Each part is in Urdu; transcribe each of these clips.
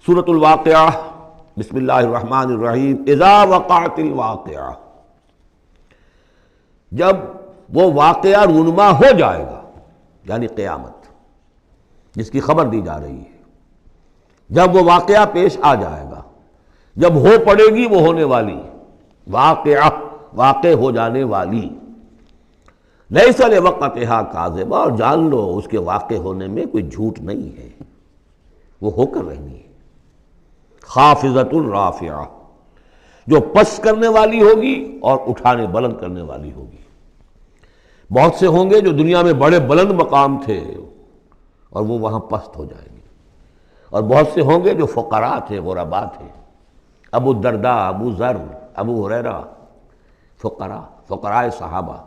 سورۃ الواقعہ، بسم اللہ الرحمن الرحیم۔ اذا وقعت الواقعہ، جب وہ واقعہ رونما ہو جائے گا، یعنی قیامت جس کی خبر دی جا رہی ہے، جب وہ واقعہ پیش آ جائے گا، جب ہو پڑے گی وہ ہونے والی واقعہ، واقع ہو جانے والی، لیس لوقتھا کاذبہ، اور جان لو اس کے واقع ہونے میں کوئی جھوٹ نہیں ہے، وہ ہو کر رہنی ہے۔ خافضۃ رافعہ، جو پس کرنے والی ہوگی اور اٹھانے بلند کرنے والی ہوگی۔ بہت سے ہوں گے جو دنیا میں بڑے بلند مقام تھے اور وہ وہاں پست ہو جائیں گے، اور بہت سے ہوں گے جو فقراء تھے، غرباء تھے، ابو الدرداء، ابو ذر، ابو ہریرہ، فقراء صحابہ،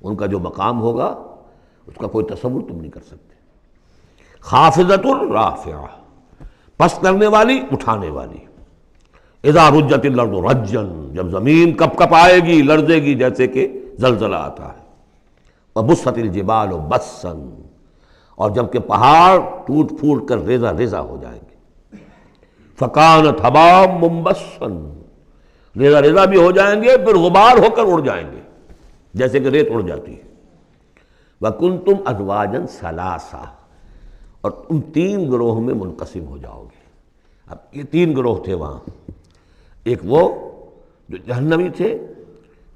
ان کا جو مقام ہوگا اس کا کوئی تصور تم نہیں کر سکتے۔ خافضۃ رافعہ، پس کرنے والی، اٹھانے والی۔ اذا رجت الارض رجا، جب زمین کپ کپ آئے گی، لرزے گی جیسے کہ زلزلہ آتا ہے۔ وبست الجبال بسا، اور جب کہ پہاڑ ٹوٹ پھوٹ کر ریزہ ریزہ ہو جائیں گے۔ فکانت ہباء منبثا، ریزہ ریزہ بھی ہو جائیں گے، پھر غبار ہو کر اڑ جائیں گے جیسے کہ ریت اڑ جاتی ہے۔ وکنتم ازواجا ثلاثا، اور تم تین گروہ میں منقسم ہو جاؤ گے۔ اب یہ تین گروہ تھے وہاں، ایک وہ جو جہنمی تھے،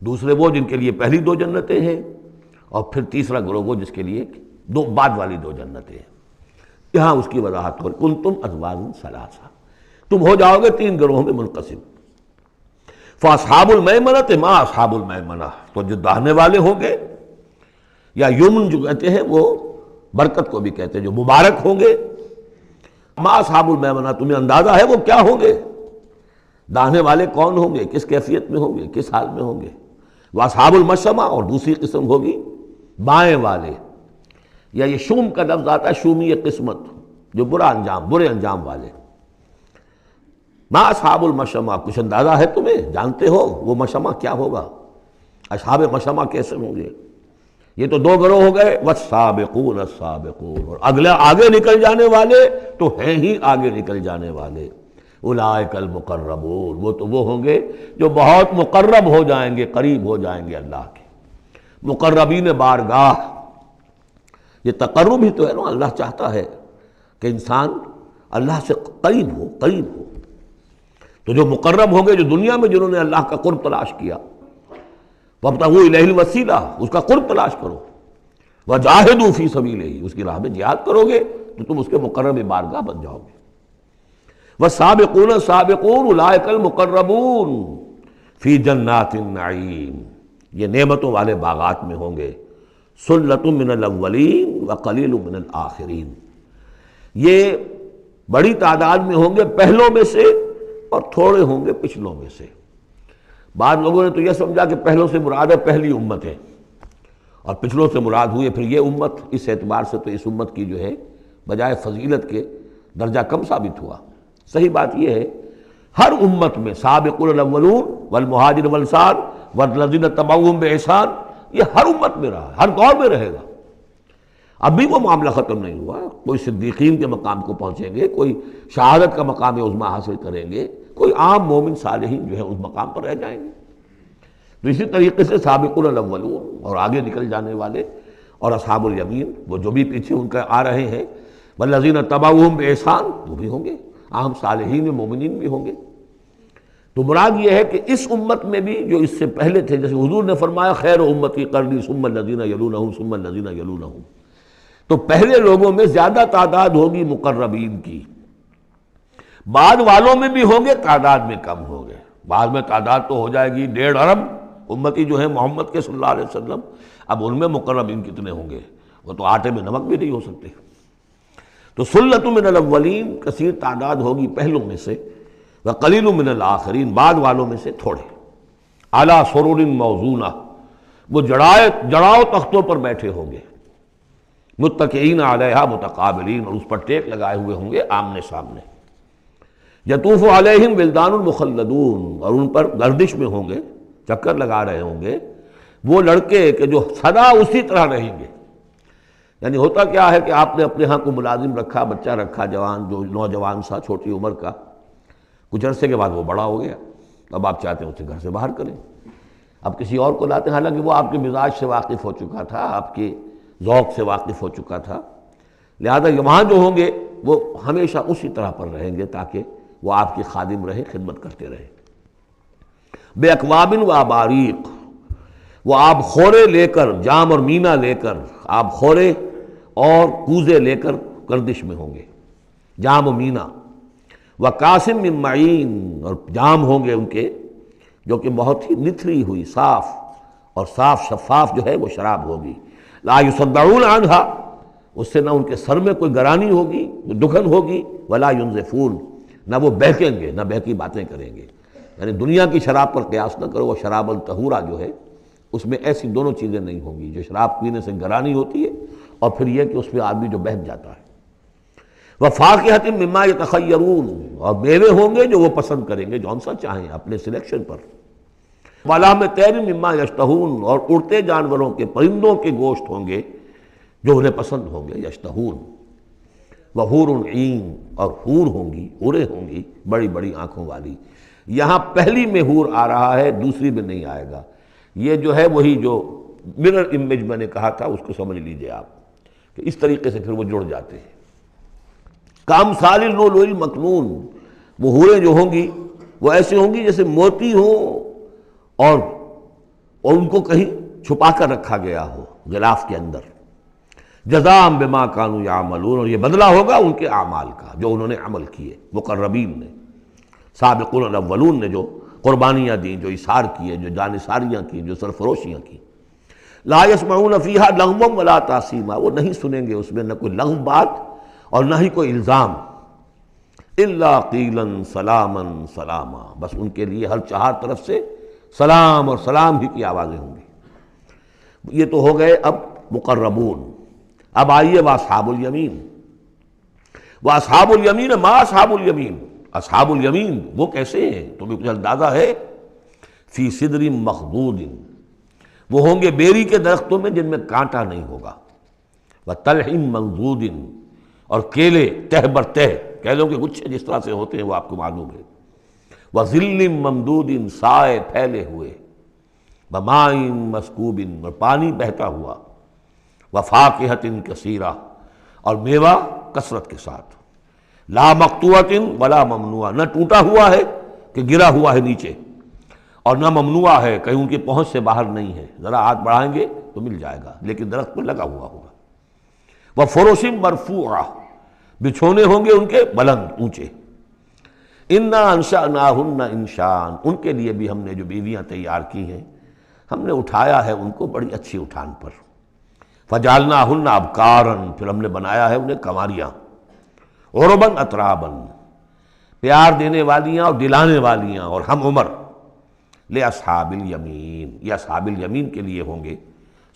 دوسرے وہ جن کے لیے پہلی دو جنتیں ہیں، اور پھر تیسرا گروہ وہ جس کے لیے دو بعد والی دو جنتیں ہیں۔ یہاں اس کی وضاحت ہو، کنتم ازواجا ثلاثا، تم ہو جاؤ گے تین گروہوں میں منقسم۔ فاصحاب المیمنۃ ما اصحاب المیمنہ، تو جو داہنے والے ہوں گے، یا یمن جو کہتے ہیں وہ برکت کو بھی کہتے ہیں، جو مبارک ہوں گے، ما اصحاب المیمنہ، تمہیں اندازہ ہے وہ کیا ہوں گے؟ داہنے والے کون ہوں گے، کس کیفیت میں ہوں گے، کس حال میں ہوں گے؟ واصحاب المشأمہ، اور دوسری قسم ہوگی بائیں والے، یا یہ شوم کا لفظ آتا ہے، شومی قسمت، جو برے انجام والے۔ ما اصحاب المشأمہ، کچھ اندازہ ہے تمہیں، جانتے ہو وہ مشأمہ کیا ہوگا؟ اصحاب مشأمہ کیسے ہوں گے؟ یہ تو دو گروہ ہو گئے، والسابقون السابقون، اور اگلے آگے نکل جانے والے تو ہیں ہی آگے نکل جانے والے۔ اولئک المقربون، وہ تو وہ ہوں گے جو بہت مقرب ہو جائیں گے، قریب ہو جائیں گے اللہ کے۔ مقربین بارگاہ، یہ تقرب ہی تو ہے نا، اللہ چاہتا ہے کہ انسان اللہ سے قریب ہو، قریب ہو۔ تو جو مقرب ہوں گے، جو دنیا میں جنہوں نے اللہ کا قرب تلاش کیا، وابتغوا الیہ الوسیلہ، اس کا قرب تلاش کرو، وجاہدوا فی سبیلہ، اس کی راہ میں جہاد کرو گے تو تم اس کے مقرب بارگاہ بن جاؤ گے۔ والسابقون السابقون اولئک المقربون فی جنات النعیم، یہ نعمتوں والے باغات میں ہوں گے۔ ثلۃ من الاولین وقلیل من الآخرین، یہ بڑی تعداد میں ہوں گے پہلوں میں سے، اور تھوڑے ہوں گے پچھلوں میں سے۔ بعض لوگوں نے تو یہ سمجھا کہ پہلوں سے مراد ہے پہلی امت ہے، اور پچھلوں سے مراد ہوئے پھر یہ امت۔ اس اعتبار سے تو اس امت کی جو ہے بجائے فضیلت کے درجہ کم ثابت ہوا۔ صحیح بات یہ ہے، ہر امت میں سابقون الاولون والمہاجر والانصار والذین تبعوہم بإحسان، یہ ہر امت میں رہا، ہر دور میں رہے گا۔ اب بھی وہ معاملہ ختم نہیں ہوا، کوئی صدیقین کے مقام کو پہنچیں گے، کوئی شہادت کا مقام عظمیٰ حاصل کریں گے، کوئی عام مومن صالحین جو ہے اس مقام پر رہ جائیں گے۔ تو اسی طریقے سے سابقون الاولون، اور آگے نکل جانے والے، اور اصحاب الیمین، وہ جو بھی پیچھے ان کا آ رہے ہیں، والذین تبعوہم بإحسان، وہ بھی ہوں گے، عام صالحین و مومنین بھی ہوں گے۔ تو مراد یہ ہے کہ اس امت میں بھی جو اس سے پہلے تھے، جیسے حضور نے فرمایا خیر امتی قرنی ثم الذین یلونہم ثم الذین یلونہم، تو پہلے لوگوں میں زیادہ تعداد ہوگی مقربین کی، بعد والوں میں بھی ہوں گے، تعداد میں کم ہوں گے۔ بعد میں تعداد تو ہو جائے گی 1.5 ارب امتی جو ہے محمد کے صلی اللہ علیہ وسلم، اب ان میں مقربین کتنے ہوں گے؟ وہ تو آٹے میں نمک بھی نہیں ہو سکتے۔ تو ثلۃ من الاولین، کثیر تعداد ہوگی پہلوں میں سے، وقلیل من الآخرین، بعد والوں میں سے تھوڑے۔ علی سرر موضونہ، وہ جڑاؤ تختوں پر بیٹھے ہوں گے، متکئین علیہا متقابلین، اور اس پر ٹیک لگائے ہوئے ہوں گے آمنے سامنے۔ یطوف علیہم ولدان مخلدون، اور ان پر گردش میں ہوں گے، چکر لگا رہے ہوں گے وہ لڑکے کہ جو سدا اسی طرح رہیں گے، یعنی ہوتا کیا ہے کہ آپ نے اپنے ہاں کو ملازم رکھا، بچہ رکھا، جوان جو نوجوان سا چھوٹی عمر کا، کچھ عرصے کے بعد وہ بڑا ہو گیا، اب آپ چاہتے ہیں اسے گھر سے باہر کریں، اب کسی اور کو لاتے ہیں، حالانکہ وہ آپ کے مزاج سے واقف ہو چکا تھا، آپ کے ذوق سے واقف ہو چکا تھا، لہذا وہاں جو ہوں گے وہ ہمیشہ اسی طرح پر رہیں گے تاکہ وہ آپ کی خادم رہے، خدمت کرتے رہے۔ بے اکواب و اباریق، وہ آب خورے لے کر، جام اور مینا لے کر، آب خورے اور کوزے لے کر گردش میں ہوں گے، جام و مینا، وقاسم من معین، اور جام ہوں گے ان کے جو کہ بہت ہی نتھری ہوئی، صاف اور صاف شفاف جو ہے وہ شراب ہوگی، لا یصدعون عنہا، اس سے نہ ان کے سر میں کوئی گرانی ہوگی، دکھن ہوگی، ولا ینزفون، نہ وہ بہکیں گے، نہ بہکی باتیں کریں گے۔ یعنی دنیا کی شراب پر قیاس نہ کرو، وہ شراب الطہورہ جو ہے اس میں ایسی دونوں چیزیں نہیں ہوں گی، جو شراب پینے سے گرانی ہوتی ہے اور پھر یہ کہ اس میں آدمی جو بہک جاتا ہے۔ وَفَاكِهَةٍ مِّمَّا يَتَخَيَّرُونَ، اور میوے ہوں گے جو وہ پسند کریں گے، جون سا چاہیں اپنے سلیکشن پر۔ وَلَحْمِ طَيْرٍ مِّمَّا يَشْتَهُونَ، اور اڑتے جانوروں کے، پرندوں کے گوشت ہوں گے جو انہیں پسند ہوں گے، یشتہون۔ وَحُورٌ عِین، اور حور ہوں گی، حوریں ہوں گی بڑی بڑی آنکھوں والی۔ یہاں پہلی میں حور آ رہا ہے، دوسری میں نہیں آئے گا، یہ جو ہے وہی جو مرر امیج میں نے کہا تھا اس کو سمجھ لیجئے آپ، کہ اس طریقے سے پھر وہ جڑ جاتے ہیں۔ کامثال اللؤلؤ المکنون، وہ حوریں جو ہوں گی وہ ایسے ہوں گی جیسے موتی ہوں اور ان کو کہیں چھپا کر رکھا گیا ہو غلاف کے اندر۔ جزاء بما كانوا يعملون، اور یہ بدلہ ہوگا ان کے اعمال کا جو انہوں نے عمل کیے، مقربین نے، سابقون الاولون نے جو قربانیاں دیں، جو اثار کیے، جو جانثاریاں کی، جو سرفروشیاں کی۔ لا يسمعون فيها لغوا ولا تاثیما، وہ نہیں سنیں گے اس میں نہ کوئی لغو بات اور نہ ہی کوئی الزام۔ الا قیلا سلاما سلاما، بس ان کے لیے ہر چہار طرف سے سلام اور سلام ہی کی آوازیں ہوں گی۔ یہ تو ہو گئے اب مقربون۔ اب آئیے واصحاب الیمین۔ واصحاب الیمین، ما اصحاب الیمین، اصحاب الیمین وہ کیسے ہیں تمہیں کچھ اندازہ ہے؟ فی صدر مخضود، وہ ہوں گے بیری کے درختوں میں جن میں کانٹا نہیں ہوگا، وطلح منضود، اور کیلے تہ بر تہ، کیلوں کے گچھے جس طرح سے ہوتے ہیں وہ آپ کو معلوم ہے، وظل ممدود، سائے پھیلے ہوئے، وماء مسکوب، اور پانی بہتا ہوا، وفاکہۃ کثیرہ، اور میوہ کثرت کے ساتھ، لا مقطوعۃ ولا ممنوعہ، نہ ٹوٹا ہوا ہے کہ گرا ہوا ہے نیچے، اور نہ ممنوع ہے کہیں ان کی پہنچ سے باہر نہیں ہے، ذرا ہاتھ بڑھائیں گے تو مل جائے گا لیکن درخت پر لگا ہوا ہوگا۔ وفرش مرفوعہ، بچھونے ہوں گے ان کے بلند اونچے۔ انا انشأناہن انشاء، ان کے لیے بھی ہم نے جو بیویاں تیار کی ہیں ہم نے اٹھایا ہے ان کو بڑی اچھی اٹھان پر۔ فجعلناہن ابکارا، پھر ہم نے بنایا ہے انہیں کنواریاں، عرباً اتراباً، پیار دینے والیاں اور دلانے والیاں اور ہم عمر، لأصحاب الیمین، یہ اصحاب الیمین کے لیے ہوں گے،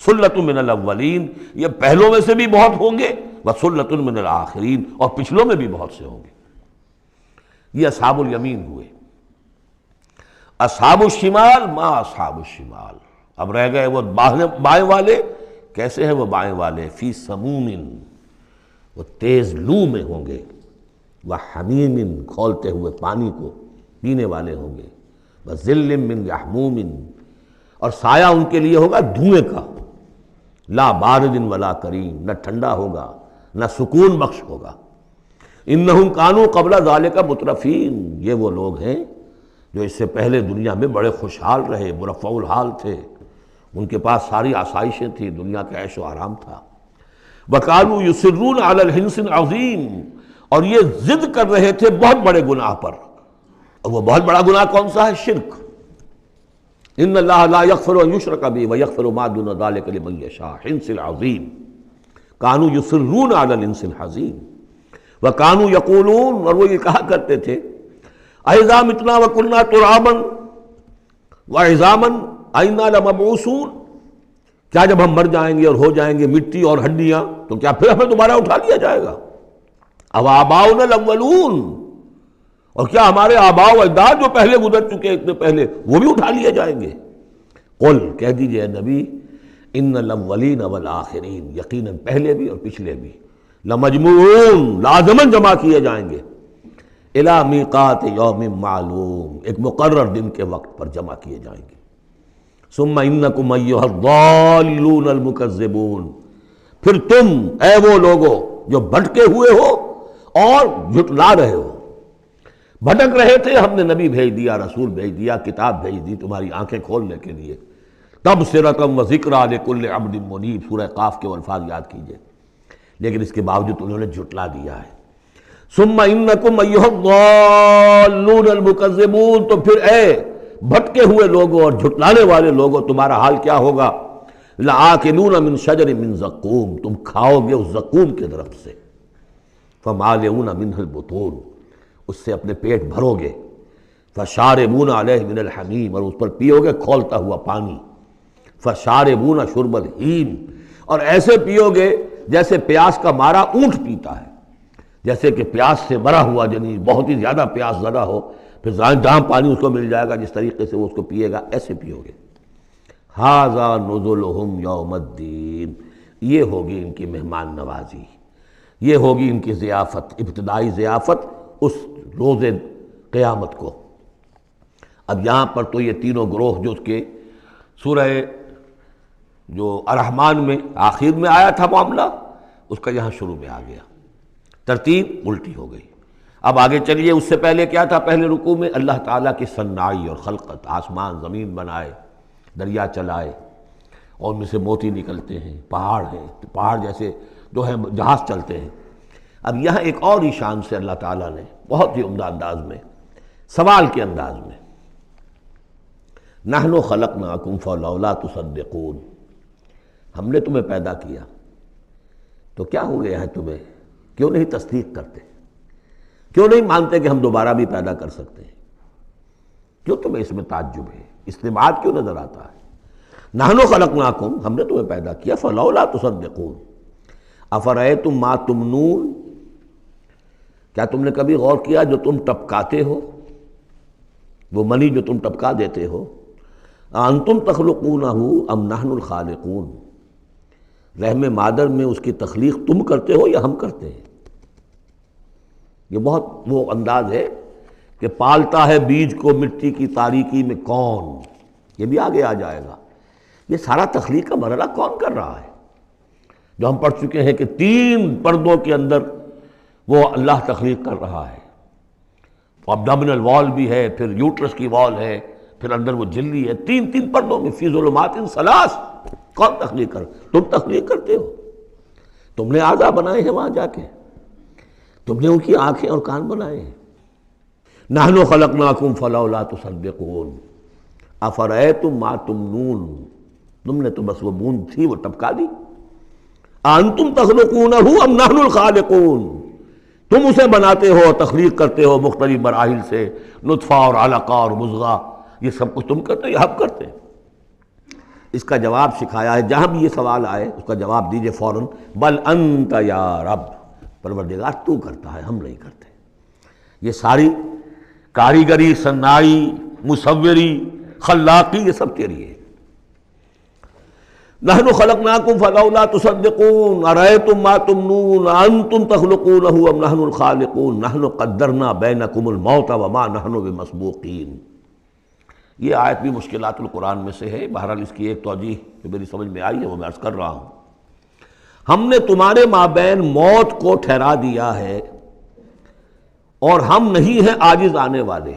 سلۃ من الاولین، یہ پہلوں میں سے بھی بہت ہوں گے، وسلۃ من الآخرین، اور پچھلوں میں بھی بہت سے ہوں گے۔ یہ اصحاب الیمین ہوئے۔ اصحاب الشمال، ما اصحاب الشمال، اب رہ گئے وہ بائیں والے، کیسے ہیں وہ بائیں والے؟ فی سموم، وہ تیز لو میں ہوں گے، وحمیم، کھولتے ہوئے پانی کو پینے والے ہوں گے، وظل من یحموم، اور سایہ ان کے لیے ہوگا دھوئیں کا، لا بارد ولا کریم، نہ ٹھنڈا ہوگا نہ سکون بخش ہوگا۔ انہم کانوا قبل ذالک مترفین، یہ وہ لوگ ہیں جو اس سے پہلے دنیا میں بڑے خوشحال رہے، مرفع الحال تھے، ان کے پاس ساری آسائشیں تھیں، دنیا کا عیش و آرام تھا۔ وَكَانُوا يُصِرُّونَ عَلَى الْحِنْثِ الْعَظِيمِ، اور یہ ضد کر رہے تھے بہت بڑے گناہ پر، اور وہ بہت بڑا گناہ کون سا ہے؟ شرک۔ ان اللہ لا یغفر ان یشرک بہ ویغفر ما دون ذلک لمن یشاء، حنث العظیم، کانوا یصرون علی الحنث العظیم، وکانوا یقولون، اور وہ یہ کہا کرتے تھے، اذا متنا وکنا ترابا وعظاما ائنا لمبعوثون، کیا جب ہم مر جائیں گے اور ہو جائیں گے مٹی اور ہڈیاں تو کیا پھر ہمیں دوبارہ اٹھا لیا جائے گا؟ او آباؤنا الاولون، اور کیا ہمارے آباء و اجداد جو پہلے گزر چکے اتنے پہلے وہ بھی اٹھا لیے جائیں گے؟ قل، کہہ دیجئے نبی، ان الاولین والآخرین، یقیناً پہلے بھی اور پچھلے بھی، لمجموعون لازماً جمع کیے جائیں گے، الی میقات یوم معلوم، ایک مقرر دن کے وقت پر جمع کیے جائیں گے۔ ثم انکم ایھا الضالون المکذبون، پھر تم اے وہ لوگو جو بھٹکے ہوئے ہو اور جھٹلا رہے ہو۔ بھٹک رہے تھے، ہم نے نبی بھیج دیا، رسول بھیج دیا، کتاب بھیج دی تمہاری آنکھیں کھولنے کے لیے۔ تبصرۃ و ذکریٰ لکل عبد منیب، سورہ قاف کے الفاظ یاد کیجئے، لیکن اس کے باوجود انہوں نے جھٹلا دیا ہے۔ ثم انکم ایھا الضالون المکذبون، تو پھر اے بھٹکے ہوئے لوگوں اور جھٹلانے والے لوگوں، تمہارا حال کیا ہوگا؟ لآکلون من شجر من زقوم، تم کھاؤ گے اس زقوم کے درخت سے، فمالئون منہ البطون، اس سے اپنے پیٹ بھرو گے، فشاربون علیہ من الحمیم، اور اس پر پیو گے کھولتا ہوا پانی، فشاربون شرب الہیم، اور ایسے پیو گے جیسے پیاس کا مارا اونٹ پیتا ہے، جیسے کہ پیاس سے مرا ہوا جنی بہت ہی زیادہ پیاس زدہ ہو، پھر جہاں پانی اس کو مل جائے گا جس طریقے سے وہ اس کو پیے گا، ایسے پیو گے۔ ھذا نزلھم یوم الدین، یہ ہوگی ان کی مہمان نوازی، یہ ہوگی ان کی ضیافت، ابتدائی ضیافت اس روز قیامت کو۔ اب یہاں پر تو یہ تینوں گروہ جو اس کے سورہ جو الرحمن میں آخر میں آیا تھا معاملہ، اس کا یہاں شروع میں آ گیا، ترتیب الٹی ہو گئی۔ اب آگے چلیے، اس سے پہلے کیا تھا؟ پہلے رکوع میں اللہ تعالیٰ کی صنعائی اور خلقت، آسمان زمین بنائے، دریا چلائے، اور ان میں سے موتی نکلتے ہیں، پہاڑ ہیں، پہاڑ جیسے جو ہیں جہاز چلتے ہیں۔ اب یہاں ایک اور ہی شان سے اللہ تعالیٰ نے بہت ہی عمدہ انداز میں، سوال کے انداز میں، نحن خلقناکم فلولا تصدقون، ہم نے تمہیں پیدا کیا تو کیا ہو گیا ہے تمہیں، کیوں نہیں تصدیق کرتے، کیوں نہیں مانتے کہ ہم دوبارہ بھی پیدا کر سکتے ہیں، کیوں تمہیں اس میں تعجب ہے، استبعاد کیوں نظر آتا ہے؟ نحن خلقناکم، ہم نے تمہیں پیدا کیا، فلولا تصدقون افرأیتم ما تمنون، کیا تم نے کبھی غور کیا جو تم ٹپکاتے ہو، وہ منی جو تم ٹپکا دیتے ہو؟ انتم تخلقونہ ام نحن الخالقون، رحم مادر میں اس کی تخلیق تم کرتے ہو یا ہم کرتے ہیں؟ یہ بہت وہ انداز ہے کہ پالتا ہے بیج کو مٹی کی تاریکی میں کون، یہ بھی آگے آ جائے گا۔ یہ سارا تخلیق کا مرحلہ کون کر رہا ہے، جو ہم پڑھ چکے ہیں کہ 3 پردوں کے اندر وہ اللہ تخلیق کر رہا ہے، ابڈومینل وال بھی ہے، پھر یوٹرس کی وال ہے، پھر اندر وہ جھلی ہے، 3 پردوں میں، فی ظلمات ثلاث، کون تخلیق کر؟ تم تخلیق کرتے ہو، تم نے اعضاء بنائے ہیں وہاں جا کے، تم نے ان کی آنکھیں اور کان بنائے ہیں۔ نحن خلقناکم فلولا تصدقون افرأیتم ما تمنون، تم نے تو بس وہ بوند تھی وہ ٹپکا دی۔ انتم تخلقونہ ام نحن الخالقون، تم اسے بناتے ہو، تخلیق کرتے ہو مختلف مراحل سے، نطفہ اور علقہ اور مضغہ، یہ سب کچھ تم کرتے ہو یا ہم کرتے ہیں؟ اس کا جواب سکھایا ہے، جہاں بھی یہ سوال آئے اس کا جواب دیجئے فوراً، بل انت یا رب، پروردگار تو کرتا ہے، ہم نہیں کرتے۔ یہ ساری کاریگری، صنائی، مصوری، خلاقی، یہ سب تیری ہے۔ نحن خلقناکم فلولا تصدقون ارأیتم ما تمنون انتم تخلقونہ ام نحن الخالقون نحن قدرنا بینکم الموت وما نحن بمسبوقین۔ یہ آیت بھی مشکلات القرآن میں سے ہے، بہرحال اس کی ایک توجیہ جو میری سمجھ میں آئی ہے وہ میں عرض کر رہا ہوں۔ ہم نے تمہارے مابین موت کو ٹھہرا دیا ہے اور ہم نہیں ہیں عاجز آنے والے۔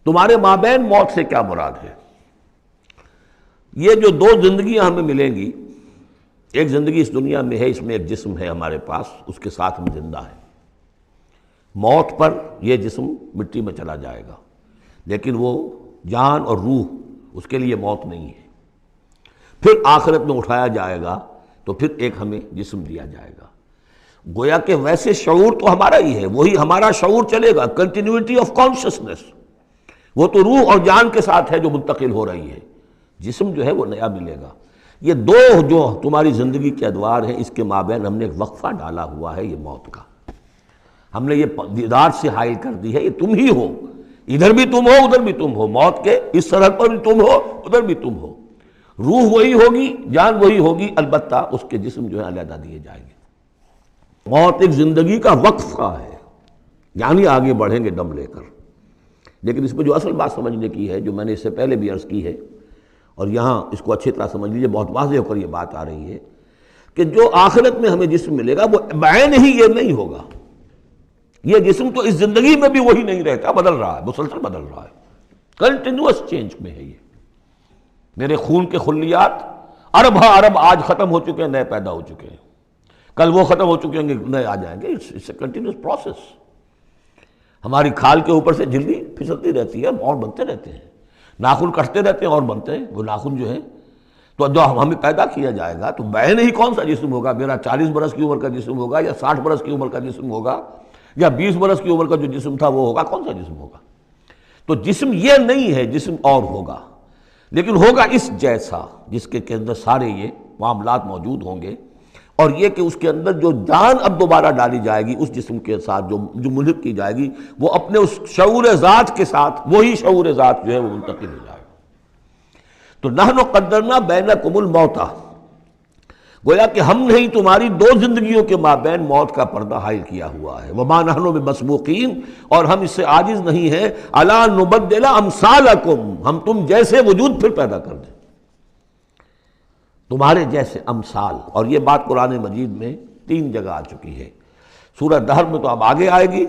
تمہارے مابین موت سے کیا مراد ہے؟ یہ جو 2 زندگیاں ہمیں ملیں گی، ایک زندگی اس دنیا میں ہے، اس میں ایک جسم ہے ہمارے پاس، اس کے ساتھ ہم زندہ ہیں۔ موت پر یہ جسم مٹی میں چلا جائے گا، لیکن وہ جان اور روح، اس کے لیے موت نہیں ہے۔ پھر آخرت میں اٹھایا جائے گا تو پھر ایک ہمیں جسم دیا جائے گا، گویا کہ ویسے شعور تو ہمارا ہی ہے، وہی ہمارا شعور چلے گا، کنٹینیوٹی آف کانشسنس، وہ تو روح اور جان کے ساتھ ہے جو منتقل ہو رہی ہے، جسم جو ہے وہ نیا ملے گا۔ یہ 2 جو تمہاری زندگی کے ادوار ہیں، اس کے مابین ہم نے ایک وقفہ ڈالا ہوا ہے، یہ موت کا۔ ہم نے یہ دیدار سے حائل کر دی ہے، یہ تم ہی ہو، ادھر بھی تم ہو ادھر بھی تم ہو، موت کے اس سرحد پر بھی تم ہو ادھر بھی تم ہو، روح وہی ہوگی، جان وہی ہوگی، البتہ اس کے جسم جو ہے علیحدہ دیے جائیں گے۔ موت ایک زندگی کا وقفہ ہے، یعنی آگے بڑھیں گے دم لے کر۔ لیکن اس میں جو اصل بات سمجھنے کی ہے، جو میں نے اس سے پہلے بھی عرض کی ہے، اور یہاں اس کو اچھی طرح سمجھ لیجیے، بہت واضح ہو کر یہ بات آ رہی ہے کہ جو آخرت میں ہمیں جسم ملے گا وہ بعین ہی یہ نہیں ہوگا۔ یہ جسم تو اس زندگی میں بھی وہی نہیں رہتا، بدل رہا ہے، مسلسل بدل رہا ہے، کنٹینیوس چینج میں ہے۔ یہ میرے خون کے خلیات ارب ہا ارب آج ختم ہو چکے ہیں، نئے پیدا ہو چکے ہیں، کل وہ ختم ہو چکے ہیں، نئے آ جائیں گے۔ It's a continuous process. ہماری کھال کے اوپر سے جلدی پھسلتی رہتی ہے اور بنتے رہتے ہیں، ناخن کٹتے رہتے ہیں اور بنتے ہیں وہ ناخن جو ہیں۔ تو جو ہمیں پیدا کیا جائے گا تو بعین ہی کون سا جسم ہوگا؟ میرا 40 برس کی عمر کا جسم ہوگا یا 60 برس کی عمر کا جسم ہوگا یا 20 برس کی عمر کا جو جسم تھا وہ ہوگا؟ کون سا جسم ہوگا؟ تو جسم یہ نہیں ہے، جسم اور ہوگا، لیکن ہوگا اس جیسا، جس کے اندر سارے یہ معاملات موجود ہوں گے، اور یہ کہ اس کے اندر جو جان اب دوبارہ ڈالی جائے گی اس جسم کے ساتھ، جو ملحق کی جائے گی، وہ اپنے اس شعور ذات کے ساتھ، وہی شعور ذات جو ہے وہ منتقل ہو جائے گا۔ تو نحن قدرنا بینکم الموت، گویا کہ ہم نے تمہاری دو زندگیوں کے مابین موت کا پردہ حائل کیا ہوا ہے۔ وما نحن بمسبوقین، اور ہم اس سے عاجز نہیں ہیں، الا نبدل امثالکم، ہم تم جیسے وجود پھر پیدا کر دیں، تمہارے جیسے امثال۔ اور یہ بات قرآن مجید میں 3 جگہ آ چکی ہے۔ سورہ دہر میں تو اب آگے آئے گی،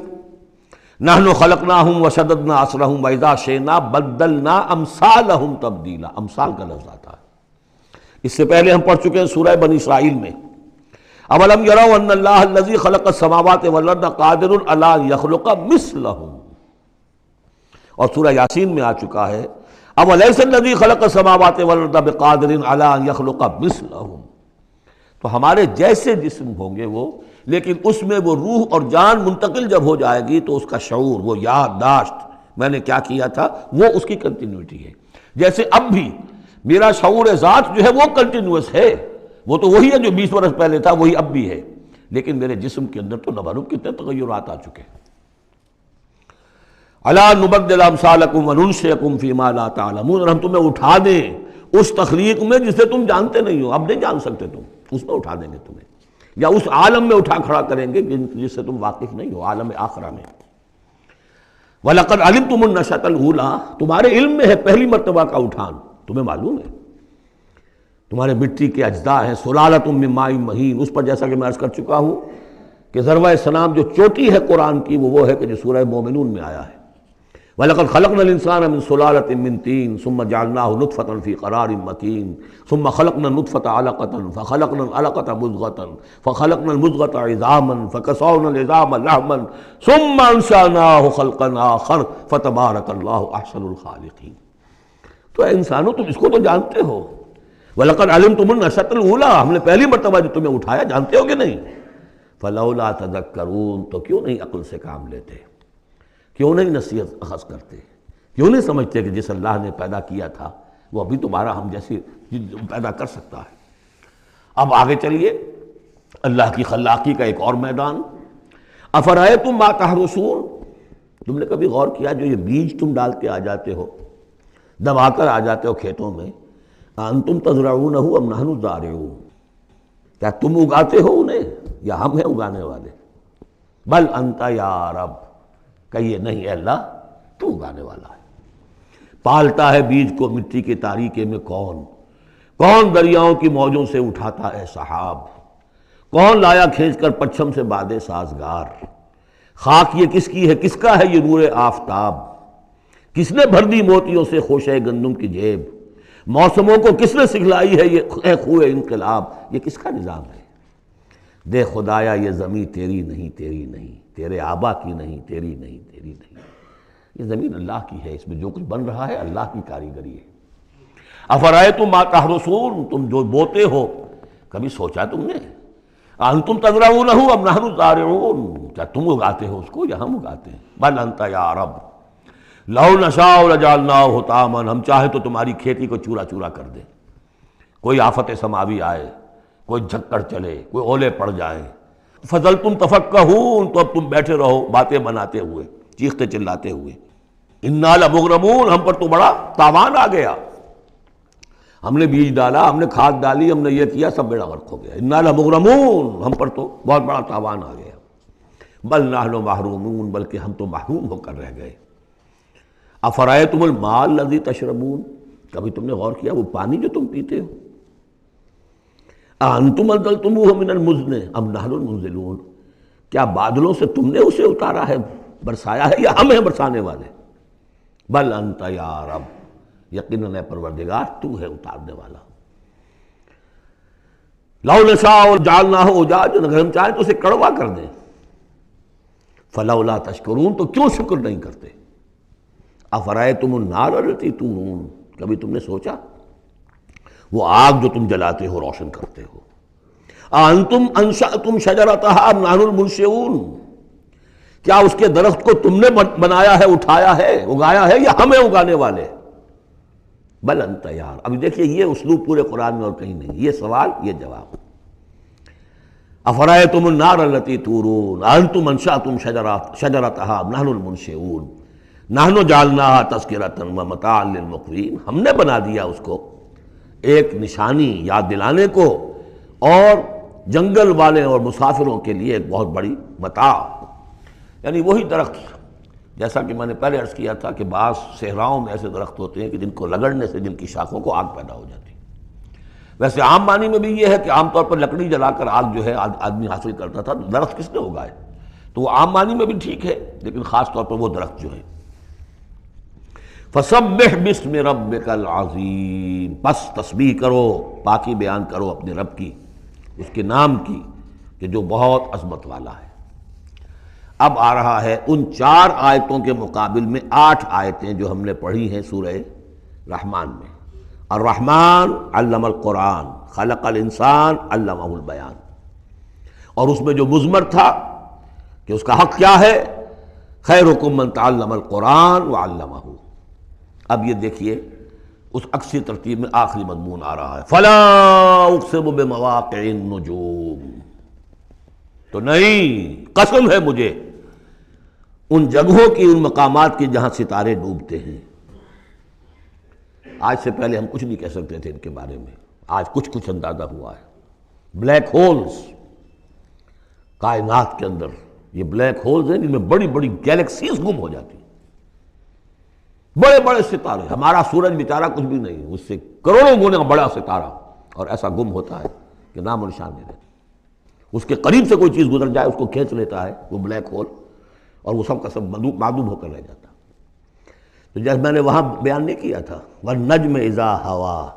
نحن خلقناہم وشددنا اسرہم واذا شئنا بدلنا امثالہم تبدیلا، امثال کا لفظ آتا ہے۔ اس سے پہلے ہم پڑھ چکے ہیں سورہ بنی اسرائیل میں، اولم یروا ان اللہ الذی خلق السماوات والارض قادر علی ان یخلق مثلہم، اور سورہ یاسین میں آ چکا ہے اولیس الذی خلق السماوات والارض بقادر علی ان یخلق مثلہم۔ تو ہمارے جیسے جسم ہوں گے وہ، لیکن اس میں وہ روح اور جان منتقل جب ہو جائے گی تو اس کا شعور، وہ یادداشت، میں نے کیا کیا تھا، وہ اس کی کنٹینیوٹی ہے۔ جیسے اب بھی میرا شعور ذات جو ہے وہ کنٹینیوس ہے، وہ تو وہی ہے جو 20 برس پہلے تھا، وہی اب بھی ہے، لیکن میرے جسم کے اندر تو نہ معلوم کتنے تغیرات آ چکے ہیں۔ الا نبدل امثالکم وننشئکم فیما لا تعلمون، اور ہم تمہیں اٹھا دیں اس تخلیق میں جسے تم جانتے نہیں ہو، اب نہیں جان سکتے تم، اس میں اٹھا دیں گے تمہیں، یا اس عالم میں اٹھا کھڑا کریں گے جس سے تم واقف نہیں ہو، عالم آخرہ میں۔ وَلَقَدْ عَلِمْتُمُ النَّشْأَةَ الْأُولَىٰ، تمہارے علم میں ہے پہلی مرتبہ کا اٹھان، تمہیں معلوم ہے۔ تمہارے مٹی کے اجزاء ہیں، سلالۃ من ماء مہین، اس پر جیسا کہ میں عرض کر چکا ہوں کہ ذروہ سنام جو چوٹی ہے قرآن کی وہ ہے کہ جو سورہ مومنون میں آیا ہے، وَلَقَدْ خَلَقْنَا الْإِنسَانَ مِنْ سُلَالَةٍ مِّن طِينٍ ثُمَّ جَعَلْنَاهُ نُطْفَةً فِي قَرَارٍ مَّكِينٍ ثُمَّ خَلَقْنَا النُّطْفَةَ عَلَقَةً فَخَلَقْنَا الْعَلَقَةَ مُضْغَةً فَخَلَقْنَا الْمُضْغَةَ عِظَامًا فَكَسَوْنَا الْعِظَامَ لَحْمًا ثُمَّ أَنشَأْنَاهُ خَلْقًا آخَرَ فَتَبَارَكَ اللَّهُ أَحْسَنُ الْخَالِقِينَ۔ تو اے انسانوں تم اس کو تو جانتے ہو، وَلَقَدْ عَلِمْتُمُ النَّشْأَةَ الْأُولَىٰ، ہم نے پہلی مرتبہ جو تمہیں اٹھایا، جانتے ہو کہ نہیں؟ فَلَوْلَا تَذَكَّرُونَ، تو کیوں نہیں عقل سے کام لیتے، کیوں نہیں نصیحت اخذ کرتے، کیوں نہیں سمجھتے کہ جس اللہ نے پیدا کیا تھا وہ ابھی تمہارا ہم جیسی پیدا کر سکتا ہے۔ اب آگے چلیے، اللہ کی خلاقی کا ایک اور میدان۔ افرأیتم ما تحرثون، تم نے کبھی غور کیا جو یہ بیج تم ڈال کے آ جاتے ہو، دبا کر آ جاتے ہو کھیتوں میں، انتم تزرعونہ ام نحن الزارعون، کیا تم اگاتے ہو انہیں یا ہم ہیں اگانے والے؟ بل انت یا رب، کہیے نہیں اے اللہ تو اگانے والا ہے۔ پالتا ہے بیج کو مٹی کے تاریکے میں کون دریاؤں کی موجوں سے اٹھاتا ہے سحاب، کون لایا کھینچ کر پچھم سے بادے سازگار، خاک یہ کس کی ہے، کس کا ہے یہ نور آفتاب، کس نے بھر دی موتیوں سے خوشے گندم کی جیب، موسموں کو کس نے سکھلائی ہے یہ خوئے انقلاب، یہ کس کا نظام ہے؟ دے خدایا یہ زمین تیری نہیں، تیرے آبا کی نہیں، تیری نہیں، یہ زمین اللہ کی ہے، اس میں جو کچھ بن رہا ہے اللہ کی کاریگری ہے۔ افرأیتم ما تحرثون، تم جو بوتے ہو کبھی سوچا تم نے؟ انتم تزرعونہ ام نحن الزارعون، کیا تم اگاتے ہو اس کو یا ہم اگاتے ہیں؟ بل انت یا رب لو نشاء لجعلناہ حطاما، ہم چاہے تو تمہاری کھیتی کو چورا چورا کر دیں، کوئی آفت سماوی آئے، کوئی جھکڑ چلے، کوئی اولے پڑ جائیں، فظلتم تفکہون، تو اب تم بیٹھے رہو باتیں بناتے ہوئے، چیختے چلاتے ہوئے، انا لمغرمون، ہم پر تو بڑا تاوان آ گیا، ہم نے بیج ڈالا، ہم نے کھاد ڈالی، ہم نے یہ کیا، سب بیڑا غرق ہو گیا. انا لمغرمون، ہم پر تو بہت بڑا تاوان آ گیا. بل نحن محرومون، بلکہ ہم تو محروم ہو کر رہ گئے. افرأیتم الماء الذی تشربون، کبھی تم نے غور کیا وہ پانی جو تم پیتے ہو؟ اانتم انزلتموہ من المزن ام نحن المنزلون، کیا بادلوں سے تم نے اسے اتارا ہے، برسایا ہے، یا ہم ہیں برسانے والے؟ بل انت یا رب، یقیناً اے پروردگار تو ہے اتارنے والا. لو نشاء جعلناہ اجاجا، اگر ہم چاہیں تو اسے کڑوا کر دیں. فلولا تشکرون، تو کیوں شکر نہیں کرتے؟ افرأیتم النار التی تورون، کبھی تم نے سوچا وہ آگ جو تم جلاتے ہو، روشن کرتے ہو، انتم انشأتم شجرتها ام نحن المنشئون، کیا اس کے درخت کو تم نے بنایا ہے، اٹھایا ہے، اگایا ہے، یا ہمیں اگانے والے؟ بل انت یار. ابھی دیکھیے یہ اسلوب پورے قرآن میں اور کہیں نہیں، یہ سوال یہ جواب. افرأیتم النار التی تورون انتم انشأتم شجرتها ام نحن المنشئون نحن جعلناها تذکرۃ ومتاعا للمقوین، ہم نے بنا دیا اس کو ایک نشانی یاد دلانے کو، اور جنگل والے اور مسافروں کے لیے ایک بہت بڑی متاع. یعنی وہی درخت، جیسا کہ میں نے پہلے عرض کیا تھا کہ بعض صحراؤں میں ایسے درخت ہوتے ہیں کہ جن کو رگڑنے سے جن کی شاخوں کو آگ پیدا ہو جاتی ہے. ویسے عام معنی میں بھی یہ ہے کہ عام طور پر لکڑی جلا کر آگ جو ہے آدمی حاصل کرتا تھا، درخت کس نے اگائے؟ تو وہ عام معنی میں بھی ٹھیک ہے، لیکن خاص طور پر وہ درخت جو ہے. فسبح باسم ربک العظیم، بس تسبیح کرو، پاکی بیان کرو اپنے رب کی، اس کے نام کی کہ جو بہت عظمت والا ہے. اب آ رہا ہے ان 4 آیتوں کے مقابل میں 8 آیتیں جو ہم نے پڑھی ہیں سورہ رحمان میں. الرحمن علم القرآن، خلق الانسان علمہ البیان. اور اس میں جو مضمر تھا کہ اس کا حق کیا ہے، خیرکم من تعلم القرآن وعلمہ. اب یہ دیکھیے اس عکسی ترتیب میں آخری مضمون آ رہا ہے، فلا اقسم بمواقع النجوم. تو نہیں، قسم ہے مجھے ان جگہوں کی، ان مقامات کی جہاں ستارے ڈوبتے ہیں. آج سے پہلے ہم کچھ نہیں کہہ سکتے تھے ان کے بارے میں، آج کچھ اندازہ ہوا ہے. بلیک ہولز کائنات کے اندر، یہ بلیک ہولز ہیں جن میں بڑی بڑی گیلیکسیز گم ہو جاتی ہیں، بڑے بڑے ستارے. ہمارا سورج بیچارہ کچھ بھی نہیں، اس سے کروڑوں گنا بڑا ستارہ، اور ایسا گم ہوتا ہے کہ نام و نشان نہیں رہتا. اس کے قریب سے کوئی چیز گزر جائے اس کو کھینچ لیتا ہے وہ بلیک ہول، اور وہ سب کا سب معدوم ہو کر رہ جاتا. تو جیسے میں نے وہاں بیان نہیں کیا تھا، وَالنَّجْمِ إِذَا هَوَىٰ،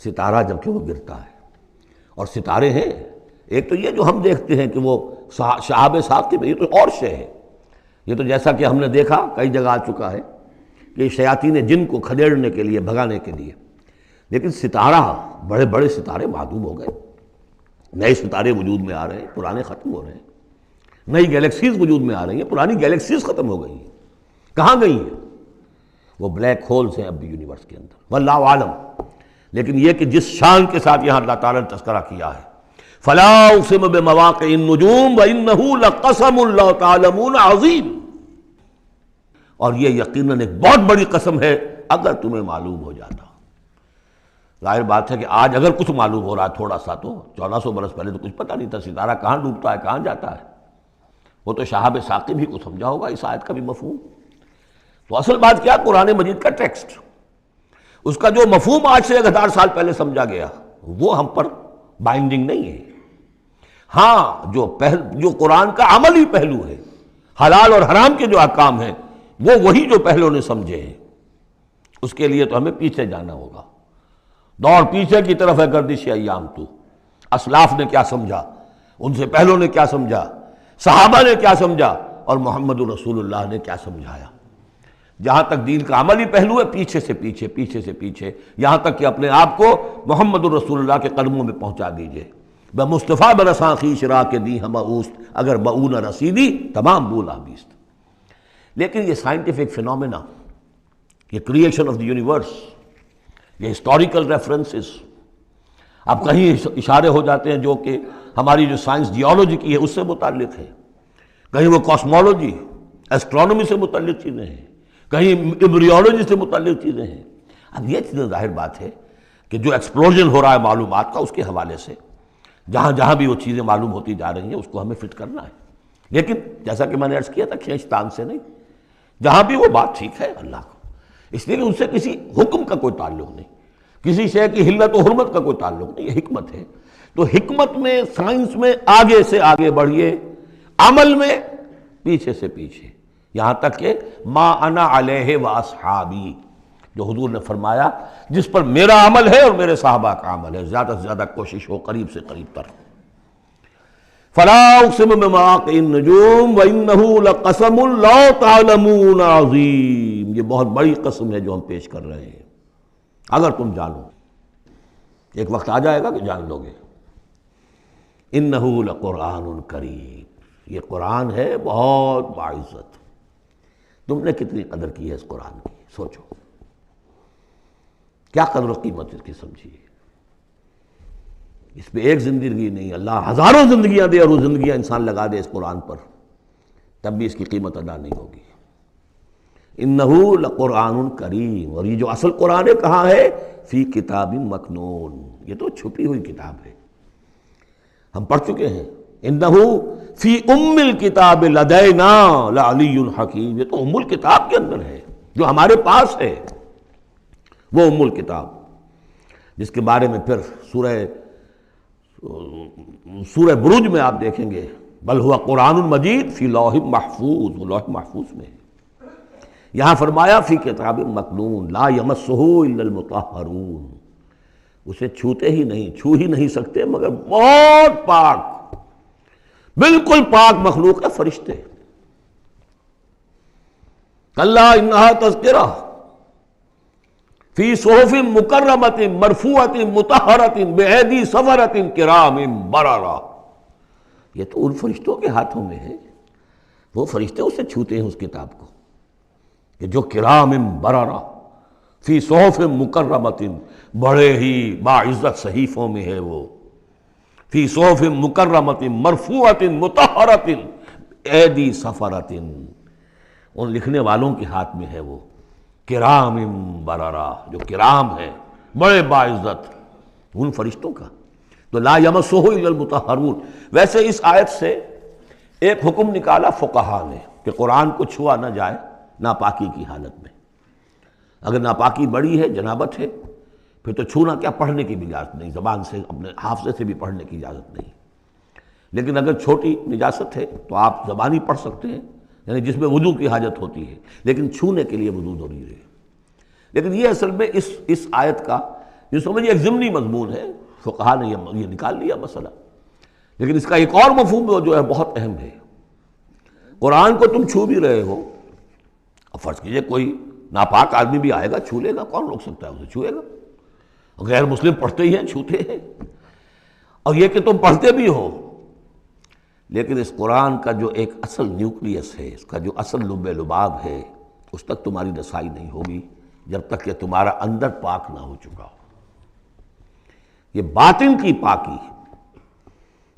ستارہ جب کہ وہ گرتا ہے. اور ستارے ہیں، ایک تو یہ جو ہم دیکھتے ہیں کہ وہ شہاب ثاقب، یہ تو اور شے ہے. یہ تو جیسا کہ ہم نے دیکھا کئی جگہ آ چکا ہے کہ شیاطین جن کو کھدیڑنے کے لیے، بھگانے کے لیے. لیکن ستارہ، بڑے بڑے ستارے معدوم ہو گئے، نئے ستارے وجود میں آ رہے ہیں، پرانے ختم ہو رہے ہیں. نئی گیلیکسیز وجود میں آ رہی ہیں، پرانی گیلیکسیز ختم ہو گئی ہیں. کہاں گئی ہیں؟ وہ بلیک ہولز ہیں اب بھی یونیورس کے اندر، واللہ عالم. لیکن یہ کہ جس شان کے ساتھ یہاں اللہ تعالیٰ نے تذکرہ کیا ہے، فلا اقسم بمواقع النجوم وانہ لقسم لو تعلمون عظیم، اور یہ یقیناً ایک بہت بڑی قسم ہے اگر تمہیں معلوم ہو جاتا. ظاہر بات ہے کہ آج اگر کچھ معلوم ہو رہا ہے تھوڑا سا، تو 1400 برس پہلے تو کچھ پتہ نہیں تھا ستارہ کہاں ڈوبتا ہے، کہاں جاتا ہے. وہ تو شہاب ثاقب ہی کو سمجھا ہوگا اس آیت کا بھی مفہوم. تو اصل بات کیا، قرآن مجید کا ٹیکسٹ، اس کا جو مفہوم آج سے 1000 سال پہلے سمجھا گیا وہ ہم پر بائنڈنگ نہیں ہے. ہاں جو قرآن کا عملی پہلو ہے، حلال اور حرام کے جو احکام ہیں، وہ وہی جو پہلو نے سمجھے ہیں. اس کے لیے تو ہمیں پیچھے جانا ہوگا. دور پیچھے کی طرف ہے گردش ایام تو. اسلاف نے کیا سمجھا، ان سے پہلوں نے کیا سمجھا، صحابہ نے کیا سمجھا، اور محمد رسول اللہ نے کیا سمجھایا. جہاں تک دین کا عملی پہلو ہے، پیچھے سے پیچھے، یہاں تک کہ اپنے آپ کو محمد رسول اللہ کے قدموں میں پہنچا دیجئے. بمصطفیٰ برساں خویش را کے دی ہم اوست، اگر بؤ نہ رسیدی تمام بولا بیست. لیکن یہ سائنٹیفک فینومینا، یہ کریشن آف دی یونیورس، یہ ہسٹوریکل ریفرنسز، اب کہیں اشارے ہو جاتے ہیں جو کہ ہماری جو سائنس جیولوجی کی ہے اس سے متعلق ہے، کہیں وہ کاسمولوجی، ایسٹرونومی سے متعلق چیزیں ہیں، کہیں ایمبریولوجی سے متعلق چیزیں ہیں. اب یہ چیزیں ظاہر بات ہے کہ جو ایکسپلوژن ہو رہا ہے معلومات کا، اس کے حوالے سے جہاں جہاں بھی وہ چیزیں معلوم ہوتی جا رہی ہیں اس کو ہمیں فٹ کرنا ہے، لیکن جیسا کہ میں نے عرض کیا تھا کھینچتان سے نہیں، جہاں بھی وہ بات ٹھیک ہے اللہ کو، اس لیے کہ ان سے کسی حکم کا کوئی تعلق نہیں، کسی شے کی حلت و حرمت کا کوئی تعلق نہیں، یہ حکمت ہے۔ تو حکمت میں، سائنس میں آگے سے آگے بڑھیے، عمل میں پیچھے سے پیچھے، یہاں تک کہ ما انا علیہ و اصحابی، جو حضور نے فرمایا جس پر میرا عمل ہے اور میرے صحابہ کا عمل ہے، زیادہ سے زیادہ کوشش ہو قریب سے قریب تر۔ فلا اقسم بمواقع النجوم وانہ لقسم لو تعلمون عظیم، یہ بہت بڑی قسم ہے جو ہم پیش کر رہے ہیں، اگر تم جانو، ایک وقت آ جائے گا کہ جان لو گے۔ انہ لقرآن کریم، یہ قرآن ہے بہت باعزت، تم نے کتنی قدر کی ہے اس قرآن کی، سوچو کیا قدر و قیمت اس کی سمجھیے، اس پہ ایک زندگی نہیں، اللہ ہزاروں زندگیاں دے اور وہ زندگیاں انسان لگا دے اس قرآن پر، تب بھی اس کی قیمت ادا نہیں ہوگی۔ انہ لقرآن کریم، اور یہ جو اصل قرآن ہے کہاں ہے؟ فی کتاب مکنون، یہ تو چھپی ہوئی کتاب ہے، ہم پڑھ چکے ہیں۔ انہ فی ام الکتاب لدینا لعلی حکیم، یہ تو ام الکتاب کے اندر ہے جو ہمارے پاس ہے، وہ ام الکتاب جس کے بارے میں پھر سورہ بروج میں آپ دیکھیں گے بل ہوا قرآن مجید فی لوح محفوظ، وہ لوح محفوظ میں ہے۔ یہاں فرمایا فی کتاب مکنون لا یمسہ الا المطہرون، اسے چھوتے ہی نہیں، چھو ہی نہیں سکتے مگر بہت پاک، بالکل پاک مخلوق ہے، فرشتے۔ کلا انہا تذکرہ فی صحف مکرمۃ مرفوعۃ مطہرۃ بایدی سفرۃ کرام بررہ، یہ تو ان فرشتوں کے ہاتھوں میں ہے، وہ فرشتے اسے چھوتے ہیں اس کتاب کو، کہ جو کرام بررہ فی صحف مکرمۃ، بڑے ہی باعزت صحیفوں میں ہے وہ، فی صحف مکرمۃ مرفوعۃ مطہرۃ ایدی سفرۃ، ان لکھنے والوں کے ہاتھ میں ہے وہ، کرام بررہ، جو کرام ہے بڑے باعزت، ان فرشتوں کا۔ تو لا یمسہ الا المطہرون۔ ویسے اس آیت سے ایک حکم نکالا فقہا نے کہ قرآن کو چھوا نہ جائے ناپاکی کی حالت میں، اگر ناپاکی بڑی ہے، جنابت ہے، پھر تو چھونا کیا، پڑھنے کی بھی اجازت نہیں، زبان سے اپنے حافظے سے بھی پڑھنے کی اجازت نہیں، لیکن اگر چھوٹی نجاست ہے تو آپ زبانی پڑھ سکتے ہیں، یعنی جس میں وضو کی حاجت ہوتی ہے، لیکن چھونے کے لیے وضو ضروری ہے۔ لیکن یہ اصل میں اس آیت کا جو سمجھیے ایک ضمنی مضمون ہے، فقہا نے یہ نکال لیا مسئلہ، لیکن اس کا ایک اور مفہوم جو ہے بہت اہم ہے۔ قرآن کو تم چھو بھی رہے ہو، اب فرض کیجئے کوئی ناپاک آدمی بھی آئے گا، چھو لے گا، کون روک سکتا ہے اسے، چھوئے گا، غیر مسلم پڑھتے ہی ہیں، چھوتے ہیں، اور یہ کہ تم پڑھتے بھی ہو، لیکن اس قرآن کا جو ایک اصل نیوکلیس ہے، اس کا جو اصل لب لباب ہے، اس تک تمہاری رسائی نہیں ہوگی جب تک کہ تمہارا اندر پاک نہ ہو چکا ہو۔ یہ باطن کی پاکی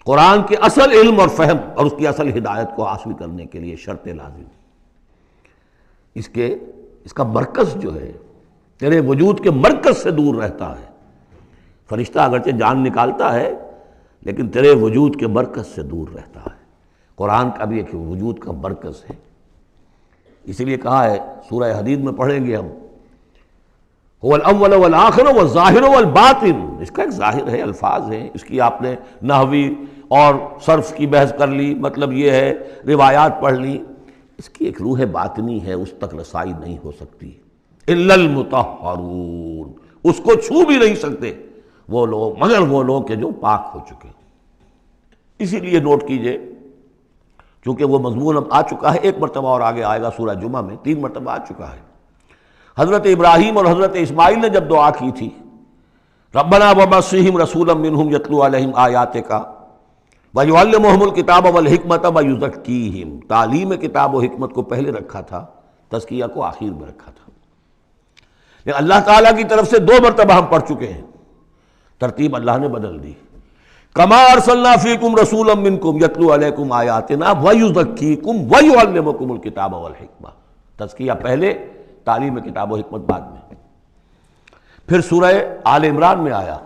قرآن کے اصل علم اور فہم اور اس کی اصل ہدایت کو حاصل کرنے کے لیے شرط لازم، اس کا مرکز جو ہے تیرے وجود کے مرکز سے دور رہتا ہے۔ فرشتہ اگرچہ جان نکالتا ہے لیکن تیرے وجود کے مرکز سے دور رہتا ہے۔ قرآن کا بھی ایک وجود کا مرکز ہے، اسی لیے کہا ہے سورہ حدید میں پڑھیں گے ہم، هو الاول والآخر والظاہر والباطن، اس کا ایک ظاہر ہے، الفاظ ہیں، اس کی آپ نے نحوی اور صرف کی بحث کر لی، مطلب یہ ہے روایات پڑھ لی، اس کی ایک روح باطنی ہے، اس تک رسائی نہیں ہو سکتی الا المطہرون، اس کو چھو بھی نہیں سکتے وہ لوگ مگر وہ لوگ کہ جو پاک ہو چکے۔ اسی لیے نوٹ کیجئے، چونکہ وہ مضمون اب آ چکا ہے، ایک مرتبہ اور آگے آئے گا سورہ جمعہ میں، 3 مرتبہ آ چکا ہے۔ حضرت ابراہیم اور حضرت اسماعیل نے جب دعا کی تھی ربنا وبعث فیہم رسولا منہم یتلو علیہم آیاتک ویعلمہم الکتاب والحکمۃ ویزکیہم، تعلیم کتاب و حکمت کو پہلے رکھا تھا، تزکیہ کو آخر میں رکھا تھا، لیکن اللہ تعالیٰ کی طرف سے 2 مرتبہ ہم پڑھ چکے ہیں، ترتیب اللہ نے بدل دی۔ کما ارسلنا فیکم رسولا منکم یتلو علیکم آیاتنا ویزکیکم ویعلمکم الکتاب والحکمہ، تزکیہ پہلے، تعلیم کتاب و حکمت بعد میں۔ پھر سورہ آل عمران میں آیا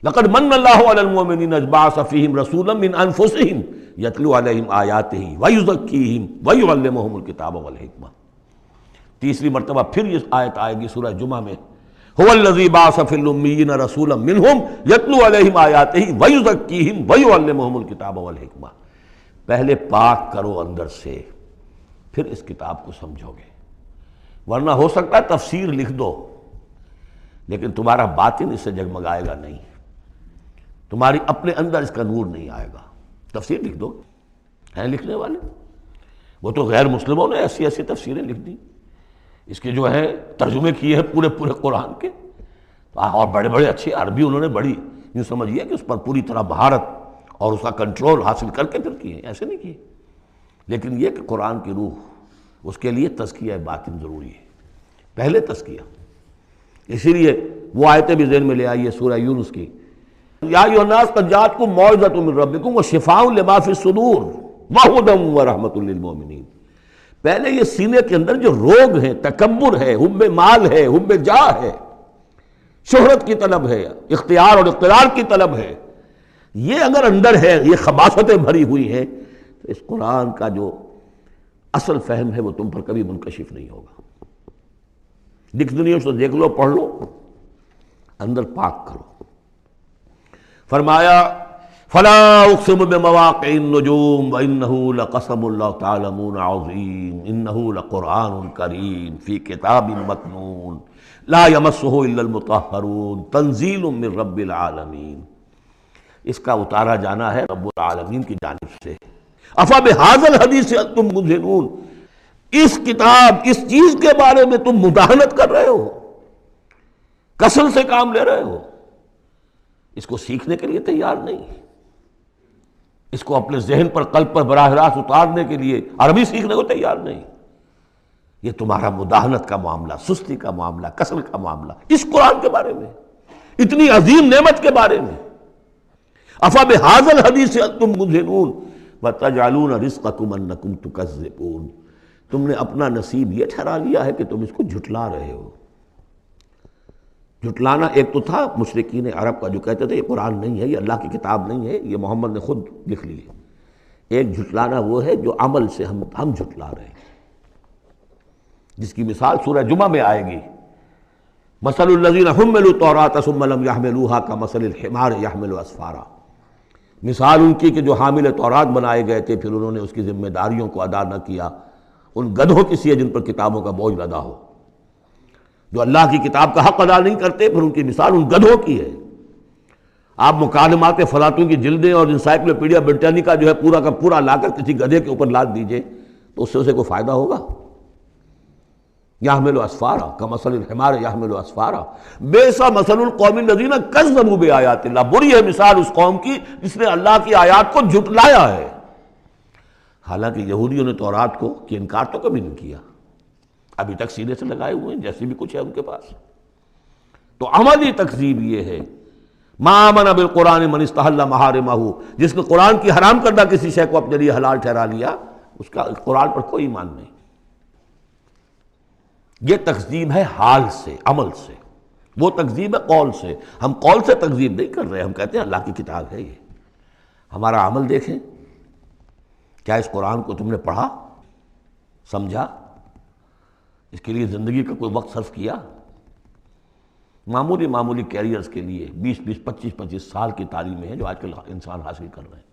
لقد من اللہ علی المؤمنین اذ بعث فیہم رسولا من انفسہم یتلو علیہم آیاتہ ویزکیہم ویعلمہم الکتاب والحکمہ۔ تیسری مرتبہ پھر یہ آیت آئے گی سورہ جمعہ میں، هو الذی بعث فی الامیین رسولا منہم یتلو علیہم آیاتہ ویزکیہم ویعلمہم الکتاب والحکمہ۔ پہلے پاک کرو اندر سے، پھر اس کتاب کو سمجھو گے، ورنہ ہو سکتا ہے تفسیر لکھ دو لیکن تمہارا باطن اس سے جگمگائے گا نہیں، تمہاری اپنے اندر اس کا نور نہیں آئے گا۔ تفسیر لکھ دو، ہیں لکھنے والے، وہ تو غیر مسلموں نے ایسی ایسی تفسیریں لکھ دی، اس کے جو ہیں ترجمے کیے ہیں پورے قرآن کے، اور بڑے بڑے اچھی عربی انہوں نے بڑی یوں سمجھیے کہ اس پر پوری طرح مہارت اور اس کا کنٹرول حاصل کر کے پھر کیے ہیں، ایسے نہیں کیے۔ لیکن یہ کہ قرآن کی روح، اس کے لیے تزکیہ باطن ضروری ہے، پہلے تزکیہ۔ اسی لیے وہ آیتیں بھی ذہن میں لے آئیے سورہ یونس کی، یا ایھا الناس قد جاءتکم موعظۃ من ربکم وشفاء لما فی الصدور وہدی ورحمۃ للمؤمنین۔ پہلے یہ سینے کے اندر جو روگ ہیں، تکبر ہے، حب مال ہے، حب جاہ ہے، شہرت کی طلب ہے، اختیار اور اقتدار کی طلب ہے، یہ اگر اندر ہے، یہ خباثتیں بھری ہوئی ہیں، تو اس قرآن کا جو اصل فہم ہے وہ تم پر کبھی منکشف نہیں ہوگا۔ ڈکشنریوں سے دیکھ لو، پڑھ لو، اندر پاک کرو۔ فرمایا فلا اقسم بمواقع النجوم وانه لقسم لو تعلمون عظیم انه لقرآن کریم فی کتاب مکنون لا یمسہ الا المطہرون تنزیل من رب العالمین۔ اس کا اتارا جانا ہے رب العالمین کی جانب سے۔ افبہذا الحدیث انتم مدہنون، اس کتاب، اس چیز کے بارے میں تم مداہنت کر رہے ہو، کسل سے کام لے رہے ہو، اس کو سیکھنے کے لیے تیار نہیں، اس کو اپنے ذہن پر، قلب پر براہ راست اتارنے کے لیے عربی سیکھنے کو تیار نہیں۔ یہ تمہارا مداہنت کا معاملہ، سستی کا معاملہ، کسل کا معاملہ، اس قرآن کے بارے میں، اتنی عظیم نعمت کے بارے میں۔ افبہذا الحدیث انتم مدہنون وتجعلون رزقکم انکم تکذبون، تم نے اپنا نصیب یہ ٹھہرا لیا ہے کہ تم اس کو جھٹلا رہے ہو۔ جھٹلانا ایک تو تھا مشرکین عرب کا جو کہتے تھے یہ قرآن نہیں ہے، یہ اللہ کی کتاب نہیں ہے، یہ محمد نے خود لکھ لی ہے۔ ایک جھٹلانا وہ ہے جو عمل سے ہم جھٹلا رہے ہیں، جس کی مثال سورہ جمعہ میں آئے گی، مثل الذین حملوا التوراۃ ثم لم يحملوها كمثل الحمار يحمل اسفارا۔ مثال ان کی کہ جو حامل تورات بنائے گئے تھے پھر انہوں نے اس کی ذمہ داریوں کو ادا نہ کیا، ان گدھوں کی سی ہے جن پر کتابوں کا بوجھ لدا ہو، جو اللہ کی کتاب کا حق ادا نہیں کرتے، پھر ان کی مثال ان گدھوں کی ہے۔ آپ مکالمات فلاطوں کی جلدیں اور انسائکلوپیڈیا برٹانیکا جو ہے پورا کا پورا لا کر کسی گدھے کے اوپر لاد دیجئے تو اس سے اسے کوئی فائدہ ہوگا؟ یحمل اسفارا کمثل الحمار یحمل اسفارا بئس مثل القوم الذین کذبوا بآیات اللہ، بری ہے مثال اس قوم کی جس نے اللہ کی آیات کو جھٹلایا ہے۔ حالانکہ یہودیوں نے تورات کو کہ انکار تو کبھی نہیں کیا، ابھی تک سینے سے لگائے ہوئے ہیں جیسی بھی کچھ ہے ان کے پاس۔ تو عملی تکذیب یہ ہے، ما آمن بالقرآن من استحل محارمہ، جس نے قرآن کی حرام کردہ کسی شے کو اپنے لیے حلال ٹھہرا لیا، اس کا قرآن پر کوئی ایمان نہیں۔ یہ تکذیب ہے حال سے، عمل سے، وہ تکذیب ہے قول سے۔ ہم قول سے تکذیب نہیں کر رہے، ہم کہتے ہیں اللہ کی کتاب ہے یہ۔ ہمارا عمل دیکھیں، کیا اس قرآن کو تم نے پڑھا، سمجھا، اس کے لیے زندگی کا کوئی وقت صرف کیا؟ معمولی کیریئرز کے لیے 20 25 سال کی تعلیمیں ہیں جو آج کل انسان حاصل کر رہے ہیں۔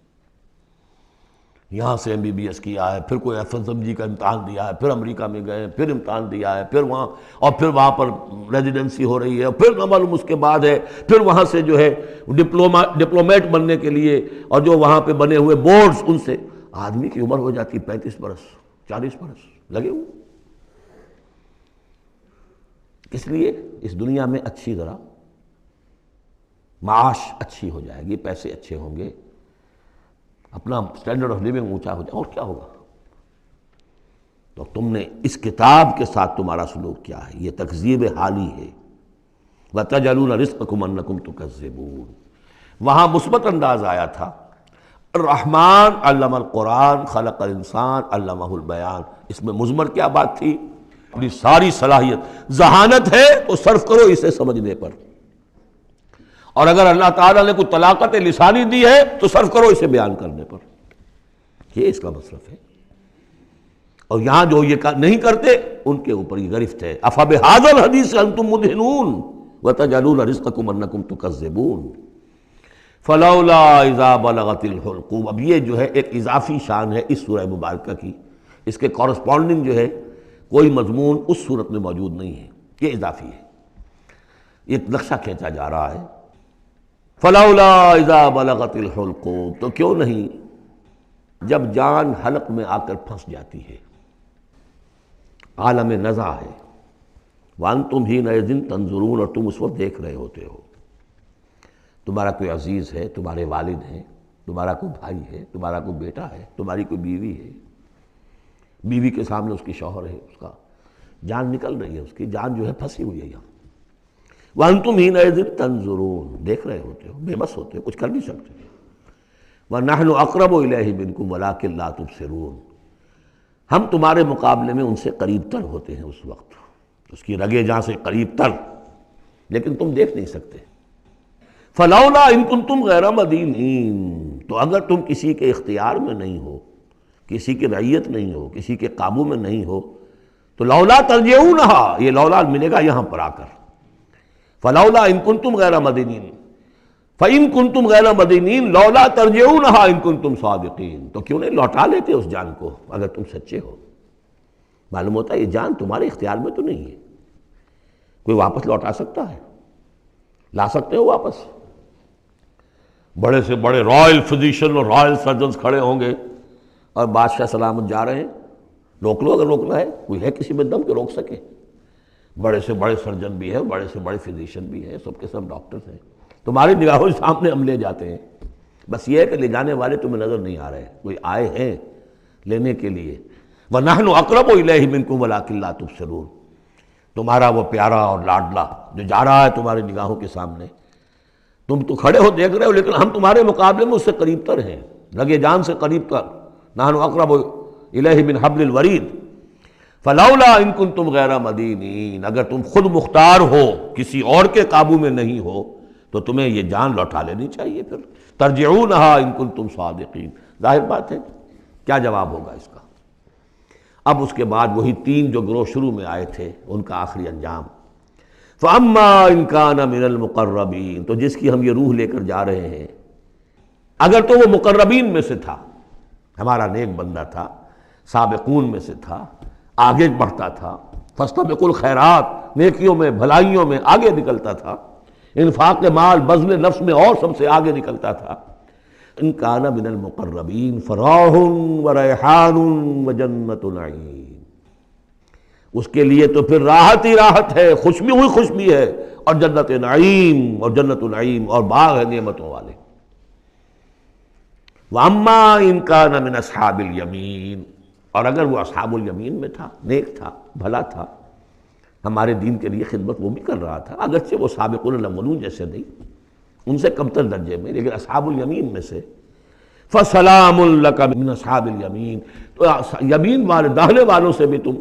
یہاں سے MBBS کیا ہے، پھر کوئی FSMG کا امتحان دیا ہے، پھر امریکہ میں گئے، پھر امتحان دیا ہے، پھر وہاں، اور پھر وہاں پر ریزیڈنسی ہو رہی ہے، پھر نہ معلوم اس کے بعد ہے، پھر وہاں سے جو ہے ڈپلومیٹ بننے کے لیے، اور جو وہاں پہ بنے ہوئے بورڈز، ان سے آدمی کی عمر ہو جاتی 35 برس 40 برس لگے ہوئے۔ اس لیے اس دنیا میں اچھی ذرا معاش اچھی ہو جائے گی، پیسے اچھے ہوں گے، اپنا سٹینڈرڈ آف لیونگ اونچا ہو جائے، اور کیا ہوگا؟ تو تم نے اس کتاب کے ساتھ تمہارا سلوک کیا ہے، یہ تکذیب حالی ہے۔ وَتَجْعَلُونَ رِزْقَكُمْ أَنَّكُمْ تُكَذِّبُونَ، وہاں مثبت انداز آیا تھا، الرحمن علم القرآن خلق الانسان علمہ البیان، اس میں مضمر کیا بات تھی اپنی ساری صلاحیت، ذہانت ہے تو صرف کرو اسے سمجھنے پر، اور اگر اللہ تعالیٰ نے کوئی طلاقت لسانی دی ہے تو صرف کرو اسے بیان کرنے پر، یہ اس کا مصرف ہے۔ اور یہاں جو یہ نہیں کرتے ان کے اوپر یہ گرفت ہے۔ افبہذا الحدیث انتم مدہنون وتجعلون رزقکم انکم تکذبون فلولا اذا بلغت الحلقوم۔ اب یہ جو ہے ایک اضافی شان ہے اس سورہ مبارکہ کی، اس کے کورسپونڈنگ جو ہے کوئی مضمون اس صورت میں موجود نہیں ہے، یہ اضافی ہے، ایک نقشہ کھینچا جا رہا ہے۔ فلولا اذا بلغت الحلقوم، تو کیوں نہیں جب جان حلق میں آ کر پھنس جاتی ہے، عالم نزع ہے، وانتم حینئذ تنظرون، اور تم اس وقت دیکھ رہے ہوتے ہو، تمہارا کوئی عزیز ہے، تمہارے والد ہیں، تمہارا کوئی بھائی ہے، تمہارا کوئی بیٹا ہے، تمہاری کوئی بیوی ہے، بیوی کے سامنے اس کی شوہر ہے، اس کا جان نکل رہی ہے، اس کی جان جو ہے پھنسی ہوئی ہے یہاں، وانتم حینئذ تنظرون، دیکھ رہے ہوتے ہو، بے بس ہوتے ہو، کچھ کر نہیں سکتے۔ وَنَحْنُ أَقْرَبُ إِلَيْهِ مِنْكُمْ وَلَٰكِن لَا تُبْصِرُونَ، ہم تمہارے مقابلے میں ان سے قریب تر ہوتے ہیں اس وقت، اس کی رگے جاں سے قریب تر، لیکن تم دیکھ نہیں سکتے۔ فلولا ان کنتم غیر مدینین، تو اگر تم کسی کے اختیار میں نہیں ہو، کسی کی رعیت نہیں ہو، کسی کے قابو میں نہیں ہو، تو لولا ترجعونہا، یہ لولا ملے گا یہاں پر آ کر، فلولا ان کنتم غیر مدینین، فَإِن كُنتُمْ غَيْرَ مَدِينِينَ لَوْلَا تَرْجِعُونَهَا إِن كُنتُمْ صَادِقِينَ، تو کیوں نہیں لوٹا لیتے اس جان کو اگر تم سچے ہو؟ معلوم ہوتا ہے یہ جان تمہارے اختیار میں تو نہیں ہے، کوئی واپس لوٹا سکتا ہے؟ لا سکتے ہو واپس؟ بڑے سے بڑے رائل فزیشین اور رائل سرجنز کھڑے ہوں گے اور بادشاہ سلامت جا رہے ہیں، روک لو اگر روکنا ہے، کوئی ہے کسی میں دم کہ روک سکے؟ بڑے سے بڑے سرجن بھی ہیں، بڑے سے بڑے فزیشین بھی ہیں، سب کے سب ڈاکٹرز ہیں، تمہاری نگاہوں کے سامنے ہم لے جاتے ہیں، بس یہ ہے کہ لے جانے والے تمہیں نظر نہیں آ رہے، کوئی آئے ہیں لینے کے لیے۔ وَنَحْنُ أَقْرَبُ إِلَيْهِ مِنْكُمْ وَلَٰكِن لَا تُبْصِرُونَ، تمہارا وہ پیارا اور لاڈلا جو جا رہا ہے تمہاری نگاہوں کے سامنے، تم تو کھڑے ہو دیکھ رہے ہو، لیکن ہم تمہارے مقابلے میں اس سے قریب تر ہیں، لگے جان سے قریب تر۔ نَحْنُ أَقْرَبُ إِلَيْهِ مِنْ حَبْلِ الْوَرِيدِ فَلَوْلَا إِن كُنتُمْ غَيْرَ مَدِينِينَ، اگر تم خود مختار ہو، کسی اور کے قابو میں نہیں ہو، تو تمہیں یہ جان لوٹا لینی چاہیے، پھر ترجعونہا ان کنتم صادقین۔ ظاہر بات ہے کیا جواب ہوگا اس کا؟ اب اس کے بعد وہی تین جو گروہ شروع میں آئے تھے ان کا آخری انجام، فَأَمَّا إِن كَانَ مِنَ الْمُقَرَّبِينَ، تو جس کی ہم یہ روح لے کر جا رہے ہیں، اگر تو وہ مقربین میں سے تھا، ہمارا نیک بندہ تھا، سابقون میں سے تھا، آگے بڑھتا تھا، فاستبقوا الخیرات، نیکیوں میں بھلائیوں میں آگے نکلتا تھا، انفاق مال بذل نفس میں اور سب سے آگے نکلتا تھا، ان کان من المقربین فراح وریحان وجنت نعیم، اس کے لیے تو پھر راحت ہی راحت ہے، خوشبی ہوئی خوشبی ہے، اور جنت نعیم، اور جنت نعیم اور باغ ہے نعمتوں والے۔ وَأَمَّا إِن كَانَ مِنْ أَصْحَابِ الْيَمِينَ، اور اگر وہ اصحاب الیمین میں تھا، نیک تھا، بھلا تھا، ہمارے دین کے لیے خدمت وہ بھی کر رہا تھا، اگرچہ وہ سابقون الاولون جیسے نہیں، ان سے کمتر درجے میں، لیکن اصحاب الیمین میں سے، فَسَلَامٌ لَكَ مِنْ أَصْحَابِ الْيَمِينَ، تو یمین والے داہنے والوں سے بھی تم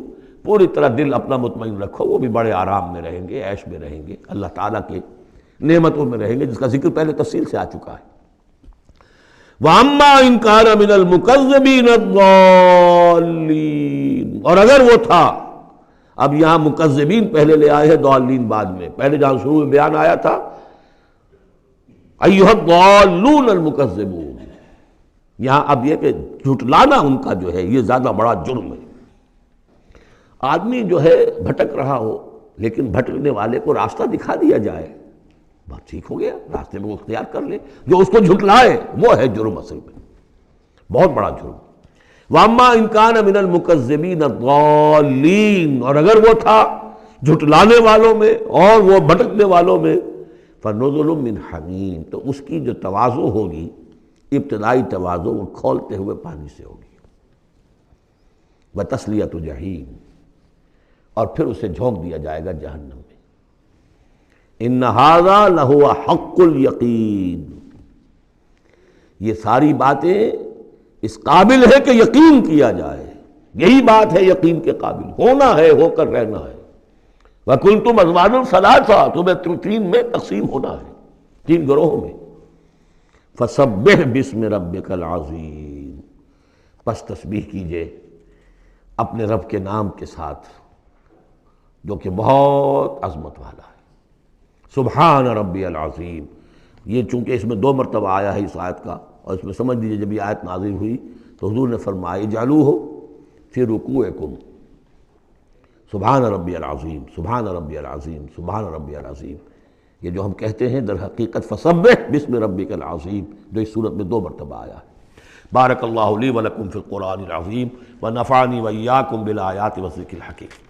پوری طرح دل اپنا مطمئن رکھو، وہ بھی بڑے آرام میں رہیں گے، عیش میں رہیں گے، اللہ تعالیٰ کے نعمتوں میں رہیں گے، جس کا ذکر پہلے تفصیل سے آ چکا ہے۔ وَأَمَّا إِن كَانَ مِنَ الْمُكَذِّبِينَ الضَّالِّينَ، اور اگر وہ تھا، اب یہاں مکذبین پہلے لے آئے ہیں، ضالین بعد میں، پہلے جہاں شروع میں بیان آیا تھا ایھا الضالون المکذبون، یہاں اب یہ کہ جھٹلانا ان کا جو ہے یہ زیادہ بڑا جرم ہے۔ آدمی جو ہے بھٹک رہا ہو، لیکن بھٹکنے والے کو راستہ دکھا دیا جائے، بات ٹھیک ہو گیا، راستے میں وہ اختیار کر لے، جو اس کو جھٹلائے وہ ہے جرم، اصل میں بہت بڑا جرم۔ وَأَمَّا إِن كَانَ مِنَ الْمُكَذِّبِينَ الضَّالِّينَ، اور اگر وہ تھا جھٹلانے والوں میں اور وہ بھٹکنے والوں میں، فَنُزُلٌ مِّنْ حَمِيمٍ، تو اس کی جو تواضع ہوگی، ابتدائی تواضع، وہ کھولتے ہوئے پانی سے ہوگی، وَتَصْلِيَةُ جَحِيمٍ، اور پھر اسے جھونک دیا جائے گا جہنم میں۔ إِنَّ هَذَا لَهُوَ حَقُّ الْيَقِينِ، یہ ساری باتیں اس قابل ہے کہ یقین کیا جائے، یہی بات ہے یقین کے قابل، ہونا ہے، ہو کر رہنا ہے۔ وَكُنْتُمْ أَزْوَاجًا ثَلَاثًا، تمہیں تین میں تقسیم ہونا ہے، تین گروہوں میں۔ فَسَبِّحْ بِاسْمِ رَبِّكَ الْعَظِيمِ، پس تسبیح کیجئے اپنے رب کے نام کے ساتھ جو کہ بہت عظمت والا ہے۔ سبحان ربی العظیم، یہ چونکہ اس میں دو مرتبہ آیا ہے اس آیت کا، اور اس میں سمجھ لیجیے جب یہ آیت نازل ہوئی تو حضور نے فرمایا اجعلوہ فی رکوعکم، سبحان ربی العظیم، سبحان ربی العظیم، سبحان ربی العظیم۔ یہ جو ہم کہتے ہیں در حقیقت فسبح بسم ربک العظیم، جو اس صورت میں دو مرتبہ آیا ہے۔ بارک اللہ لی ولکم فی القرآن العظیم ونفعنی وإیاکم بالآیات والذکر الحکیم۔